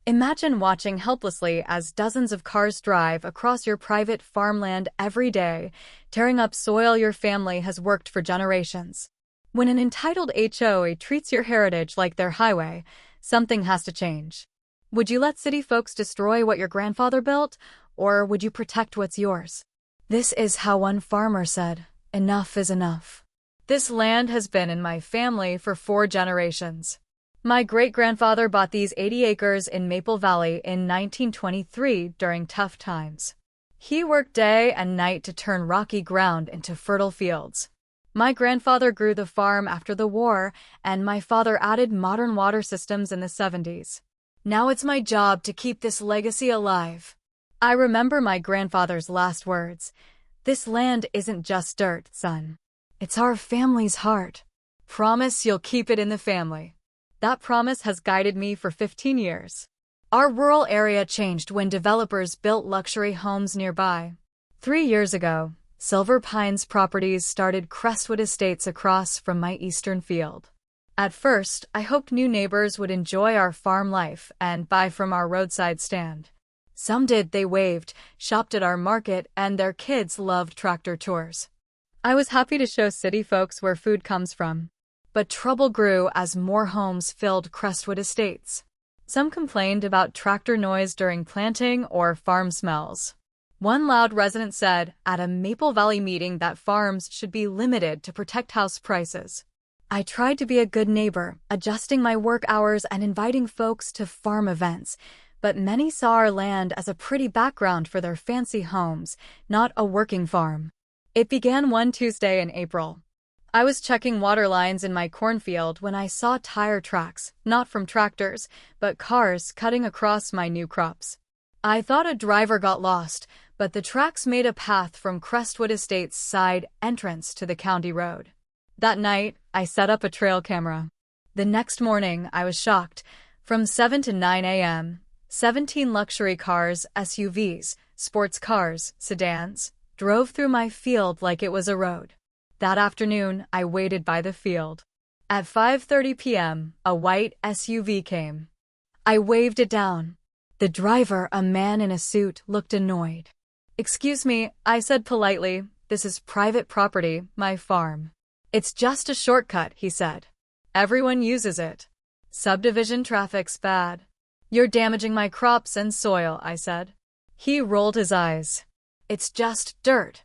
Imagine watching helplessly as dozens of cars drive across your private farmland every day, tearing up soil your family has worked for generations. When an entitled HOA treats your heritage like their highway, something has to change. Would you let city folks destroy what your grandfather built, or would you protect what's yours? This is how one farmer said, "Enough is enough. This land has been in my family for 4 generations. My great-grandfather bought these 80 acres in Maple Valley in 1923 during tough times. He worked day and night to turn rocky ground into fertile fields. My grandfather grew the farm after the war, and my father added modern water systems in the 70s. Now it's my job to keep this legacy alive." I remember my grandfather's last words. "This land isn't just dirt, son. It's our family's heart. Promise you'll keep it in the family." That promise has guided me for 15 years. Our rural area changed when developers built luxury homes nearby. 3 years ago, Silver Pines Properties started Crestwood Estates across from my eastern field. At first, I hoped new neighbors would enjoy our farm life and buy from our roadside stand. Some did. They waved, shopped at our market, and their kids loved tractor tours. I was happy to show city folks where food comes from. But trouble grew as more homes filled Crestwood Estates. Some complained about tractor noise during planting or farm smells. One loud resident said at a Maple Valley meeting that farms should be limited to protect house prices. I tried to be a good neighbor, adjusting my work hours and inviting folks to farm events, but many saw our land as a pretty background for their fancy homes, not a working farm. It began one Tuesday in April. I was checking water lines in my cornfield when I saw tire tracks, not from tractors, but cars cutting across my new crops. I thought a driver got lost, but the tracks made a path from Crestwood Estates' side entrance to the county road. That night, I set up a trail camera. The next morning, I was shocked. From 7 to 9 a.m., 17 luxury cars, SUVs, sports cars, sedans, drove through my field like it was a road. That afternoon, I waited by the field. At 5:30 p.m., a white SUV came. I waved it down. The driver, a man in a suit, looked annoyed. "Excuse me," I said politely, "this is private property, my farm." "It's just a shortcut," he said. "Everyone uses it. Subdivision traffic's bad." "You're damaging my crops and soil," I said. He rolled his eyes. "It's just dirt."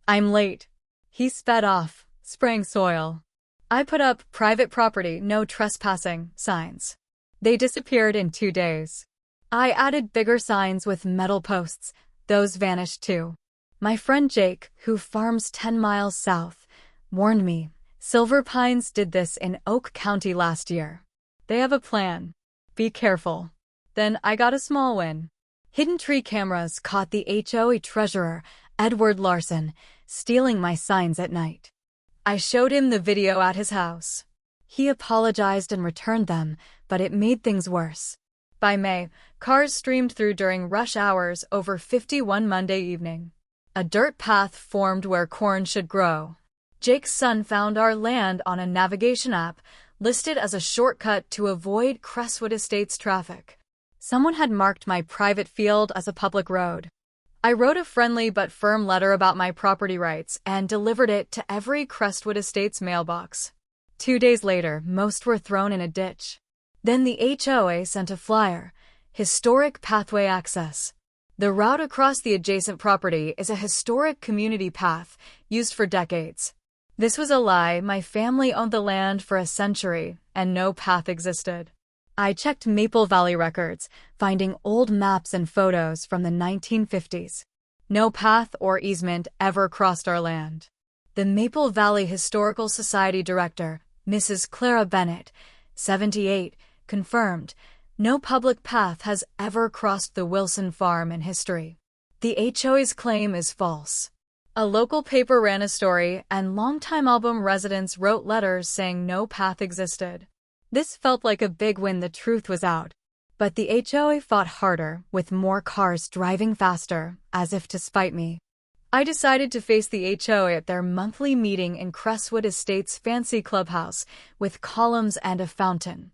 "I'm late." He sped off, spraying soil. I put up "private property, no trespassing" signs. They disappeared in 2 days. I added bigger signs with metal posts. Those vanished too. My friend Jake, who farms 10 miles south, warned me. Silver Pines did this in Oak County last year. They have a plan. Be careful. Then I got a small win. Hidden tree cameras caught the HOA treasurer, Edward Larson, stealing my signs at night. I showed him the video at his house. He apologized and returned them, but it made things worse. By May, cars streamed through during rush hours over 51 Monday evening. A dirt path formed where corn should grow. Jake's son found our land on a navigation app, listed as a shortcut to avoid Crestwood Estates traffic. Someone had marked my private field as a public road. I wrote a friendly but firm letter about my property rights and delivered it to every Crestwood Estates mailbox. 2 days later, most were thrown in a ditch. Then the HOA sent a flyer, Historic Pathway Access. The route across the adjacent property is a historic community path used for decades. This was a lie. My family owned the land for a century, and no path existed. I checked Maple Valley records, finding old maps and photos from the 1950s. No path or easement ever crossed our land. The Maple Valley Historical Society director, Mrs. Clara Bennett, 78, confirmed, no public path has ever crossed the Wilson farm in history. The HOA's claim is false. A local paper ran a story, and longtime Album residents wrote letters saying no path existed. This felt like a big win. The truth was out. But the HOA fought harder, with more cars driving faster, as if to spite me. I decided to face the HOA at their monthly meeting in Crestwood Estates' fancy clubhouse, with columns and a fountain.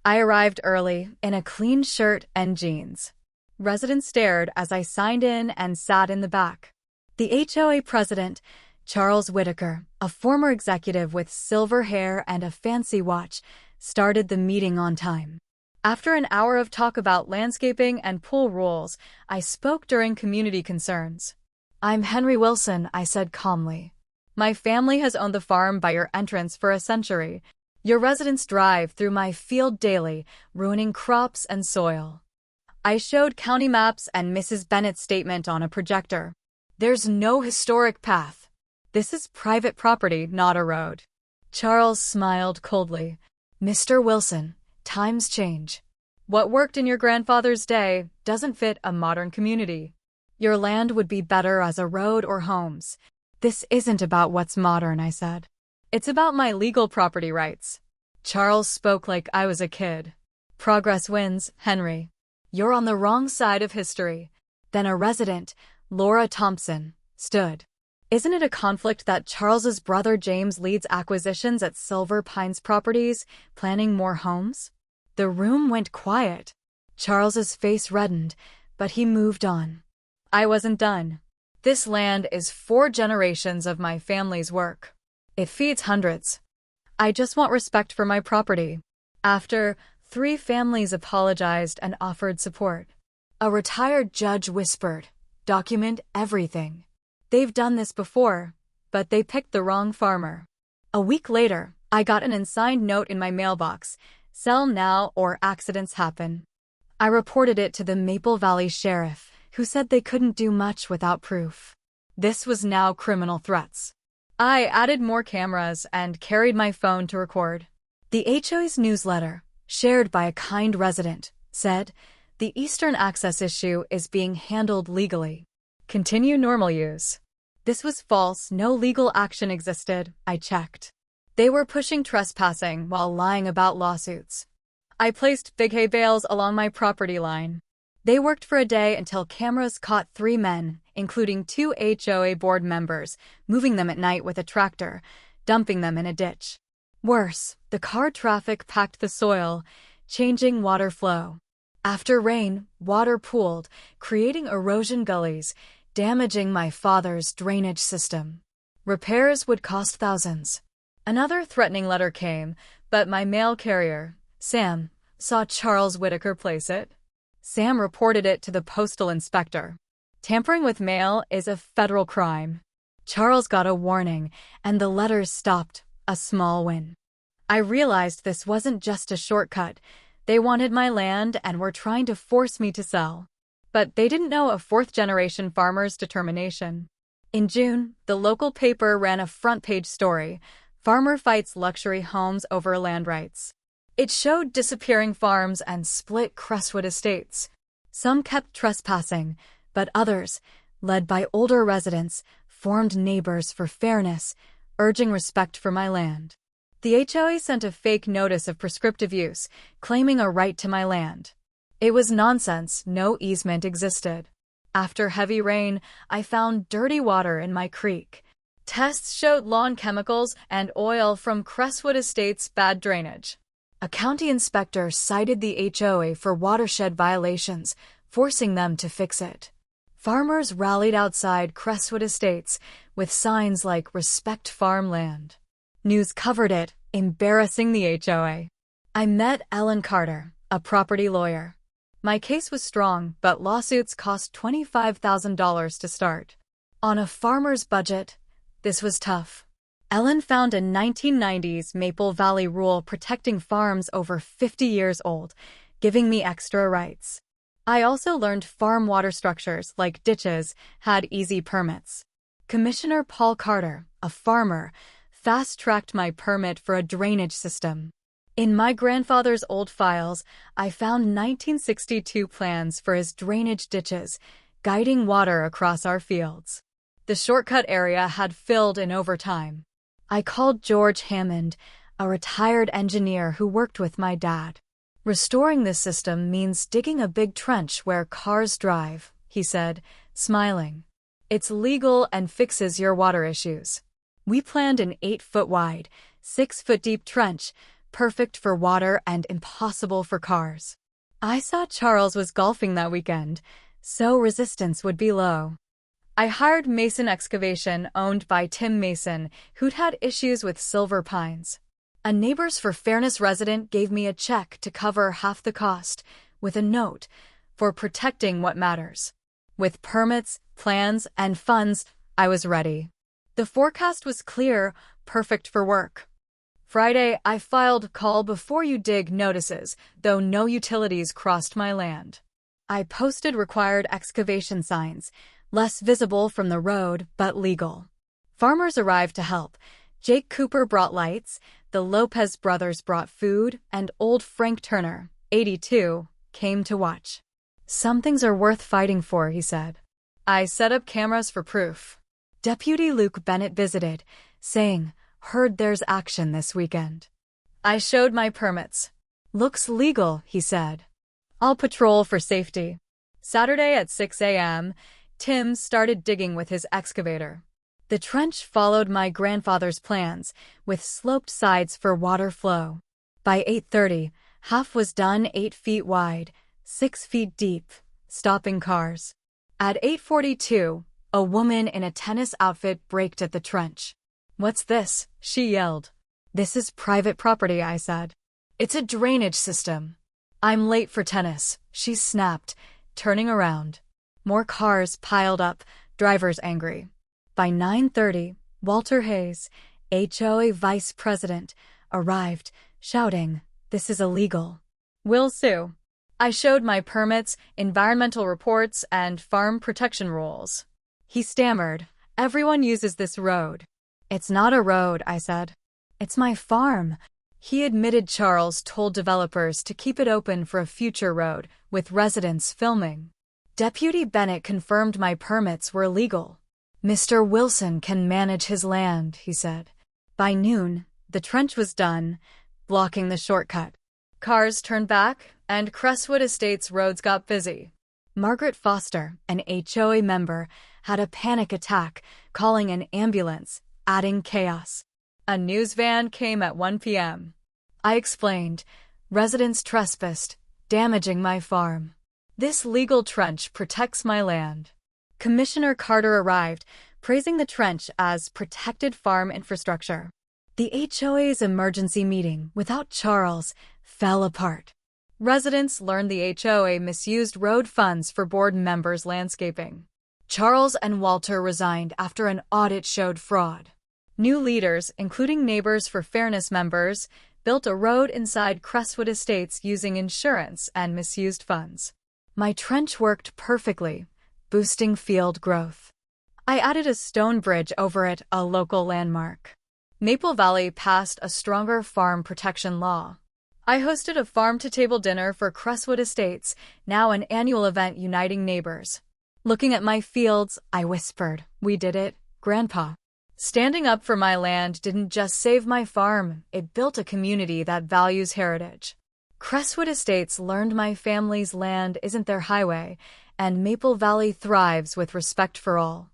I arrived early in a clean shirt and jeans. Residents stared as I signed in and sat in the back. The HOA president, Charles Whitaker, a former executive with silver hair and a fancy watch, started the meeting on time. After an hour of talk about landscaping and pool rules, I spoke during community concerns. "I'm Henry Wilson," I said calmly. "My family has owned the farm by your entrance for a century. Your residents drive through my field daily, ruining crops and soil." I showed county maps and Mrs. Bennett's statement on a projector. "There's no historic path. This is private property, not a road." Charles smiled coldly. "Mr. Wilson, times change. What worked in your grandfather's day doesn't fit a modern community. Your land would be better as a road or homes." "This isn't about what's modern," I said. "It's about my legal property rights." Charles spoke like I was a kid. "Progress wins, Henry. You're on the wrong side of history." Then a resident, Laura Thompson, stood. "Isn't it a conflict that Charles's brother James leads acquisitions at Silver Pines Properties, planning more homes?" The room went quiet. Charles's face reddened, but he moved on. I wasn't done. "This land is 4 generations of my family's work. It feeds hundreds. I just want respect for my property." After 3 families apologized and offered support. A retired judge whispered, "Document everything." They've done this before, but they picked the wrong farmer. A week later, I got an unsigned note in my mailbox: "Sell now or accidents happen." I reported it to the Maple Valley sheriff, who said they couldn't do much without proof. This was now criminal threats. I added more cameras and carried my phone to record. The HOA's newsletter, shared by a kind resident, said, "The Eastern Access issue is being handled legally. Continue normal use." This was false. No legal action existed. I checked. They were pushing trespassing while lying about lawsuits. I placed big hay bales along my property line. They worked for a day until cameras caught 3 men, including 2 HOA board members, moving them at night with a tractor, dumping them in a ditch. Worse, the car traffic packed the soil, changing water flow. After rain, water pooled, creating erosion gullies, damaging my father's drainage system. Repairs would cost thousands. Another threatening letter came, but my mail carrier, Sam, saw Charles Whitaker place it. Sam reported it to the postal inspector. Tampering with mail is a federal crime. Charles got a warning, and the letters stopped, a small win. I realized this wasn't just a shortcut. They wanted my land and were trying to force me to sell. But they didn't know a 4th-generation farmer's determination. In June, the local paper ran a front-page story: "Farmer fights luxury homes over land rights." It showed disappearing farms and split Crestwood estates. Some kept trespassing, but others, led by older residents, formed neighbors for fairness, urging respect for my land. The HOA sent a fake notice of prescriptive use, claiming a right to my land. It was nonsense. No easement existed. After heavy rain, I found dirty water in my creek. Tests showed lawn chemicals and oil from Crestwood Estate's bad drainage. A county inspector cited the HOA for watershed violations, forcing them to fix it. Farmers rallied outside Crestwood Estates with signs like "Respect Farmland." News covered it, embarrassing the HOA. I met Ellen Carter, a property lawyer. My case was strong, but lawsuits cost $25,000 to start. On a farmer's budget, this was tough. Ellen found a 1990s Maple Valley rule protecting farms over 50 years old, giving me extra rights. I also learned farm water structures, like ditches, had easy permits. Commissioner Paul Carter, a farmer, fast-tracked my permit for a drainage system. In my grandfather's old files, I found 1962 plans for his drainage ditches, guiding water across our fields. The shortcut area had filled in over time. I called George Hammond, a retired engineer who worked with my dad. "Restoring this system means digging a big trench where cars drive," he said, smiling. "It's legal and fixes your water issues." We planned an 8-foot wide, 6-foot deep trench, perfect for water and impossible for cars. I saw Charles was golfing that weekend, so resistance would be low. I hired Mason Excavation, owned by Tim Mason, who'd had issues with silver pines. A Neighbors for Fairness resident gave me a check to cover half the cost, with a note, for protecting what matters. With permits, plans, and funds, I was ready. The forecast was clear, perfect for work. Friday, I filed call before you dig notices, though no utilities crossed my land. I posted required excavation signs, less visible from the road, but legal. Farmers arrived to help. Jake Cooper brought lights, the Lopez brothers brought food, and old Frank Turner, 82, came to watch. Some things are worth fighting for, he said. I set up cameras for proof. Deputy Luke Bennett visited, saying, "Heard there's action this weekend." I showed my permits. "Looks legal," he said. "I'll patrol for safety." Saturday at 6 a.m., Tim started digging with his excavator. The trench followed my grandfather's plans, with sloped sides for water flow. By 8:30, half was done 8 feet wide, 6 feet deep, stopping cars. At 8:42, a woman in a tennis outfit braked at the trench. "What's this?" she yelled. "This is private property," I said. "It's a drainage system." "I'm late for tennis," she snapped, turning around. More cars piled up, drivers angry. By 9:30, Walter Hayes, HOA vice president, arrived, shouting, "This is illegal. We'll sue." I showed my permits, environmental reports, and farm protection rules. He stammered, "Everyone uses this road." "It's not a road," I said. "It's my farm." He admitted Charles told developers to keep it open for a future road, with residents filming. Deputy Bennett confirmed my permits were legal. "Mr. Wilson can manage his land," he said. By noon, the trench was done, blocking the shortcut. Cars turned back, and Crestwood Estates roads got busy. Margaret Foster, an HOA member, had a panic attack, calling an ambulance, adding chaos. A news van came at 1 p.m. I explained, "Residents trespassed, damaging my farm. This legal trench protects my land." Commissioner Carter arrived, praising the trench as protected farm infrastructure. The HOA's emergency meeting, without Charles, fell apart. Residents learned the HOA misused road funds for board members' landscaping. Charles and Walter resigned after an audit showed fraud. New leaders, including Neighbors for Fairness members, built a road inside Crestwood Estates using insurance and misused funds. My trench worked perfectly, boosting field growth. I added a stone bridge over it, a local landmark. Maple Valley passed a stronger farm protection law. I hosted a farm-to-table dinner for Crestwood Estates, now an annual event uniting neighbors. Looking at my fields, I whispered, "We did it, Grandpa." Standing up for my land didn't just save my farm, it built a community that values heritage. Crestwood Estates learned my family's land isn't their highway, and Maple Valley thrives with respect for all.